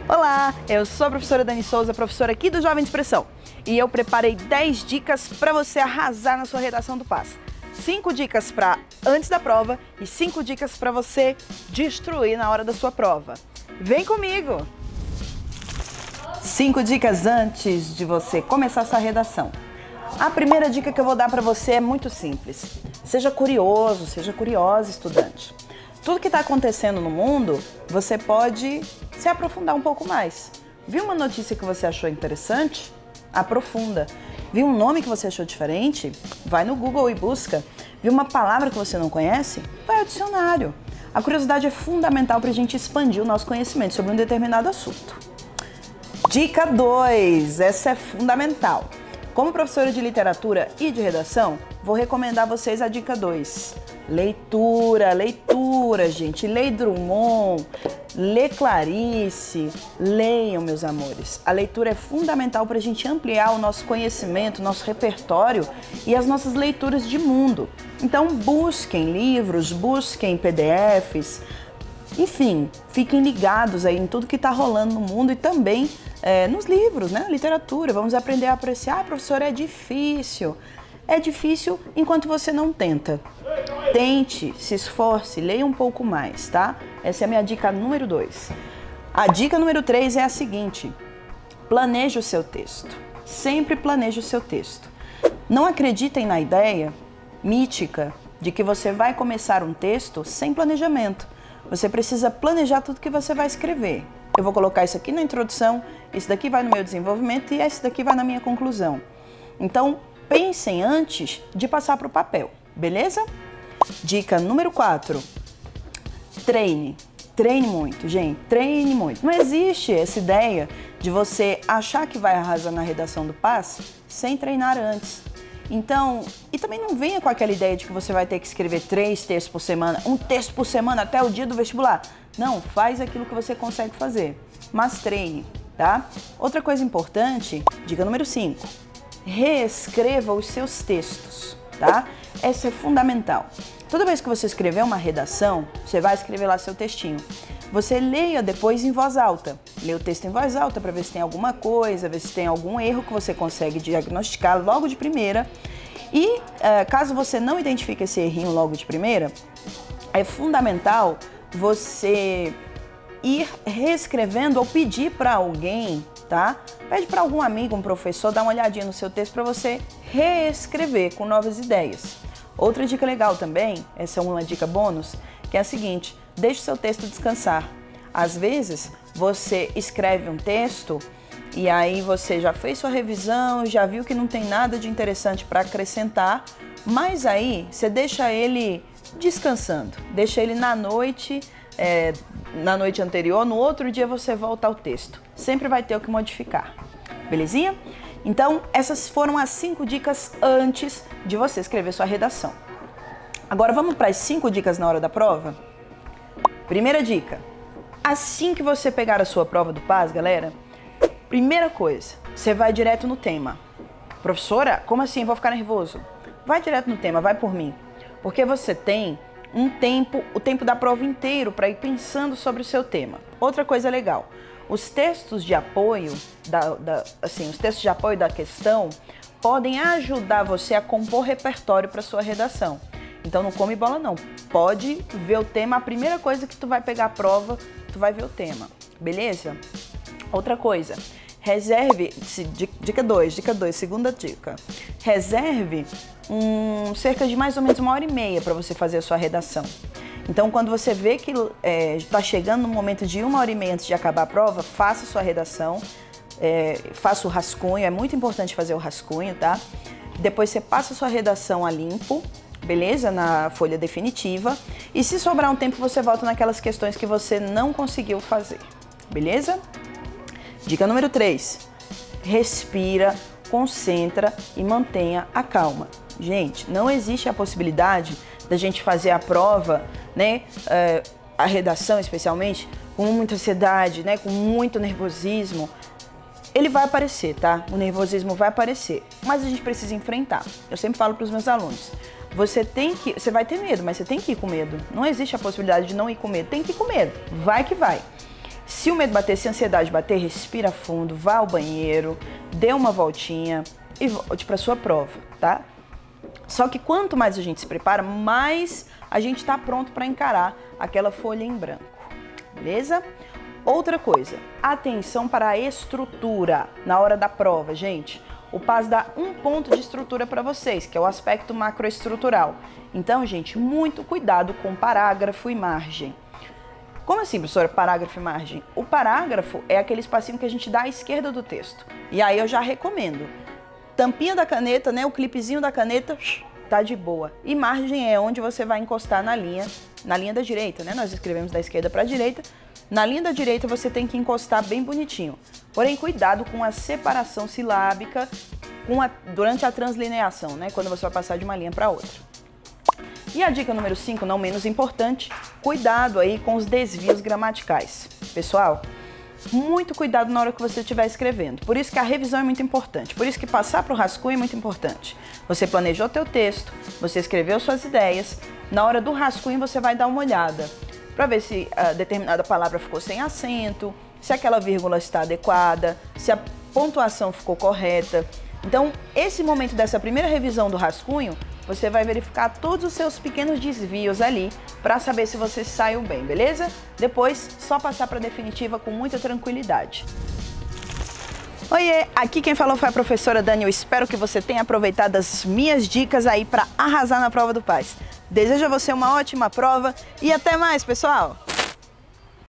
Olá, eu sou a professora Dani Souza, professora aqui do Jovem de Expressão. E eu preparei 10 dicas para você arrasar na sua redação do PAS. 5 dicas para antes da prova e 5 dicas para você destruir na hora da sua prova. Vem comigo! 5 dicas antes de você começar a sua redação. A primeira dica que eu vou dar para você é muito simples. Seja curioso, seja curiosa, estudante. Tudo que está acontecendo no mundo, você pode se aprofundar um pouco mais. Viu uma notícia que você achou interessante? Aprofunda. Viu um nome que você achou diferente? Vai no Google e busca. Viu uma palavra que você não conhece? Vai ao dicionário. A curiosidade é fundamental para a gente expandir o nosso conhecimento sobre um determinado assunto. Dica 2, essa é fundamental. Como professora de literatura e de redação, vou recomendar a vocês a dica 2. Leitura, gente. Lê Drummond, lê Clarice, leiam, meus amores. A leitura é fundamental para a gente ampliar o nosso conhecimento, o nosso repertório e as nossas leituras de mundo. Então, busquem livros, busquem PDFs, enfim, fiquem ligados aí em tudo que está rolando no mundo e também nos livros, né? Literatura. Vamos aprender a apreciar. Professor, é difícil. É difícil enquanto você não tenta. Tente, se esforce, leia um pouco mais, tá? Essa é a minha dica número 2. A dica número 3 é a seguinte: planeje o seu texto. Sempre planeje o seu texto. Não acreditem na ideia mítica de que você vai começar um texto sem planejamento. Você precisa planejar tudo que você vai escrever. Eu vou colocar isso aqui na introdução, isso daqui vai no meu desenvolvimento e esse daqui vai na minha conclusão. Então, pensem antes de passar para o papel, beleza? Dica número 4. Treine. Treine muito, gente. Treine muito. Não existe essa ideia de você achar que vai arrasar na redação do PAS sem treinar antes. Então, e também não venha com aquela ideia de que você vai ter que escrever 3 textos por semana, um texto por semana até o dia do vestibular. Não, faz aquilo que você consegue fazer, mas treine, tá? Outra coisa importante, dica número 5, reescreva os seus textos, tá? Essa é fundamental. Toda vez que você escrever uma redação, você vai escrever lá seu textinho. Você leia depois em voz alta. Leia o texto em voz alta para ver se tem alguma coisa, ver se tem algum erro que você consegue diagnosticar logo de primeira. E caso você não identifique esse errinho logo de primeira, é fundamental você ir reescrevendo ou pedir para alguém, tá? Pede para algum amigo, um professor, dar uma olhadinha no seu texto para você reescrever com novas ideias. Outra dica legal também, essa é uma dica bônus, que é a seguinte: deixe o seu texto descansar. Às vezes, você escreve um texto e aí você já fez sua revisão, já viu que não tem nada de interessante para acrescentar, mas aí você deixa ele descansando, deixa ele na noite anterior, no outro dia você volta ao texto. Sempre vai ter o que modificar, belezinha? Então, essas foram as 5 dicas antes de você escrever sua redação. Agora vamos para as 5 dicas na hora da prova? Primeira dica: assim que você pegar a sua prova do PAS, galera, primeira coisa, você vai direto no tema. Professora, como assim? Eu vou ficar nervoso? Vai direto no tema, vai por mim. Porque você tem o tempo da prova inteiro para ir pensando sobre o seu tema. Outra coisa legal: os textos de apoio os textos de apoio da questão podem ajudar você a compor repertório para sua redação. Então não come bola não. Pode ver o tema, a primeira coisa que tu vai pegar a prova, tu vai ver o tema. Beleza? Outra coisa, reserve, dica 2, segunda dica. Reserve cerca de mais ou menos 1h30 para você fazer a sua redação. Então, quando você vê que está chegando no momento de 1h30 antes de acabar a prova, faça a sua redação, faça o rascunho, é muito importante fazer o rascunho, tá? Depois você passa a sua redação a limpo, beleza? Na folha definitiva. E se sobrar um tempo, você volta naquelas questões que você não conseguiu fazer, beleza? Dica número 3, respira, concentra e mantenha a calma. Gente, não existe a possibilidade da gente fazer a prova, né, a redação especialmente, com muita ansiedade, né, com muito nervosismo. Ele vai aparecer, tá? O nervosismo vai aparecer, mas a gente precisa enfrentar. Eu sempre falo para os meus alunos, você vai ter medo, mas você tem que ir com medo. Não existe a possibilidade de não ir com medo, tem que ir com medo, vai que vai. Se o medo bater, se a ansiedade bater, respira fundo, vá ao banheiro, dê uma voltinha e volte para sua prova, tá? Só que quanto mais a gente se prepara, mais a gente está pronto para encarar aquela folha em branco, beleza? Outra coisa, atenção para a estrutura na hora da prova, gente. O PAS dá um ponto de estrutura para vocês, que é o aspecto macroestrutural. Então, gente, muito cuidado com parágrafo e margem. Como assim, professora, parágrafo e margem? O parágrafo é aquele espacinho que a gente dá à esquerda do texto. E aí eu já recomendo. Tampinha da caneta, né? O clipezinho da caneta, tá de boa. E margem é onde você vai encostar na linha da direita, né? Nós escrevemos da esquerda para a direita. Na linha da direita você tem que encostar bem bonitinho. Porém, cuidado com a separação silábica durante a translineação, né? Quando você vai passar de uma linha para outra. E a dica número 5, não menos importante, cuidado aí com os desvios gramaticais. Pessoal, muito cuidado na hora que você estiver escrevendo. Por isso que a revisão é muito importante. Por isso que passar para o rascunho é muito importante. Você planejou o teu texto, você escreveu suas ideias. Na hora do rascunho você vai dar uma olhada para ver se determinada palavra ficou sem acento, se aquela vírgula está adequada, se a pontuação ficou correta. Então, esse momento dessa primeira revisão do rascunho, você vai verificar todos os seus pequenos desvios ali para saber se você saiu bem, beleza? Depois, só passar para a definitiva com muita tranquilidade. Oiê, aqui quem falou foi a professora Dani. Eu espero que você tenha aproveitado as minhas dicas aí para arrasar na prova do PAS. Desejo a você uma ótima prova e até mais, pessoal!